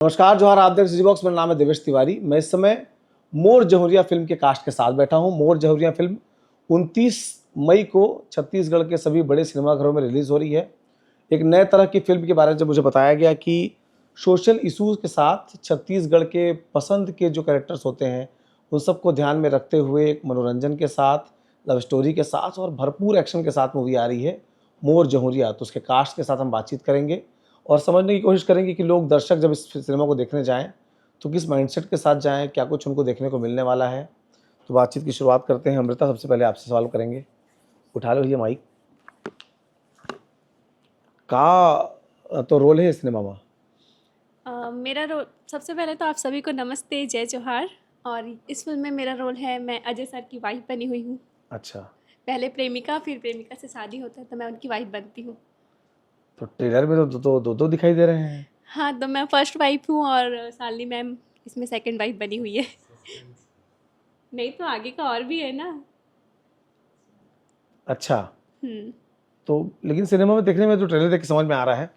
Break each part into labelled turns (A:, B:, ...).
A: नमस्कार जोहार, आप देख रहे बॉक्स। मेरा नाम है देवेश तिवारी। मैं इस समय मोर जहुरिया फिल्म के कास्ट के साथ बैठा हूं। मोर जहुरिया फिल्म 29 मई को छत्तीसगढ़ के सभी बड़े सिनेमाघरों में रिलीज हो रही है। एक नए तरह की फिल्म के बारे में जब मुझे बताया गया कि सोशल इशूज़ के साथ छत्तीसगढ़ के पसंद के जो कैरेक्टर्स होते हैं उन सबको ध्यान में रखते हुए एक मनोरंजन के साथ, लव स्टोरी के साथ और भरपूर एक्शन के साथ मूवी आ रही है मोर जहुरिया। तो उसके कास्ट के साथ हम बातचीत करेंगे और समझने की कोशिश करेंगे कि लोग, दर्शक जब इस सिनेमा को देखने जाएँ तो किस माइंडसेट के साथ जाएँ, क्या कुछ उनको देखने को मिलने वाला है। तो बातचीत की शुरुआत करते हैं। अमृता, सबसे पहले आपसे सवाल करेंगे। उठा लो ये माइक। का तो रोल है इस सिनेमा में?
B: मेरा रोल, सबसे पहले तो आप सभी को नमस्ते, जय जोहार। और इस फिल्म में मेरा रोल है, मैं अजय सर की वाइफ बनी हुई हूँ।
A: अच्छा,
B: पहले प्रेमिका, फिर प्रेमिका से शादी होता है तो मैं उनकी वाइफ बनती हूँ।
A: तो ट्रेलर में तो दो दिखाई दे रहे हैं।
B: हाँ, तो मैं फर्स्ट वाइफ हूँ और शालिनी मैम इसमें सेकंड वाइफ बनी हुई है। नहीं तो आगे का और भी है ना।
A: अच्छा,
B: हम्म।
A: तो लेकिन सिनेमा में देखने में तो ट्रेलर देख के समझ में आ रहा है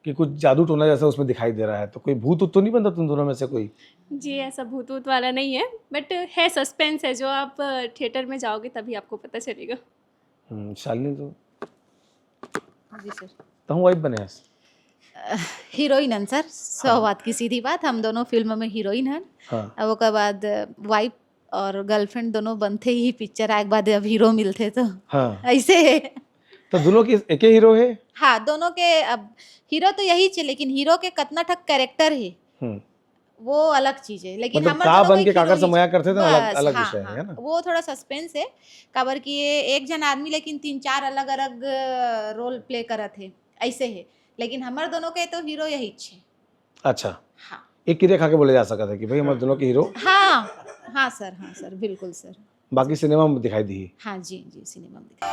A: कि कुछ जादू टोना जैसा उसमें दिखाई दे रहा है। तो कोई भूत ऊत तो नहीं बनता तुम दोनों में से कोई?
B: जी, ऐसा भूत वूत वाला नहीं है, बट है, सस्पेंस है। जो आप थिएटर में जाओगे तभी आपको पता चलेगा।
A: शालिनी तो
C: जी सर।
A: तुम वाइफ बने हैं?
C: हीरोइन हन सर, सौ बात की सीधी बात, हम दोनों फिल्म में हीरोइन हन।
A: हाँ
C: अब ओकर बाद वाइफ और गर्लफ्रेंड दोनों बनते ही पिक्चर आए के बाद अब हीरो मिलते तो
A: हाँ,
C: ऐसे है।
A: तो दोनों की एक ही हीरो है?
C: हाँ, दोनों के अब हीरो तो यही छे, लेकिन हीरो के कतना ठक कैरेक्टर है
A: हम्म,
C: वो अलग चीज है। लेकिन
A: मतलब
C: हमर
A: का
C: दोनों
A: बन
C: को
A: के
C: एक
A: काकर
C: हीरो ही
A: समया करते थे, अलग
C: बस।
A: अलग
C: हाँ
A: विषय
C: हाँ,
A: है ना।
C: वो थोड़ा सस्पेंस है। काबर कि ये एक जन आदमी लेकिन 3-4 अलग अलग रोल प्ले करत है, ऐसे है। लेकिन हमर दोनों के तो हीरो यही छे।
A: अच्छा,
C: हाँ
A: एक किरे खा के बोले जा सकता है कि भाई हमारे दोनों के हीरो
C: हाँ हाँ सर, हाँ सर, बिल्कुल सर।
A: बाकी सिनेमा में दिखाई दी।
C: हाँ जी जी, सिनेमा में दिखा।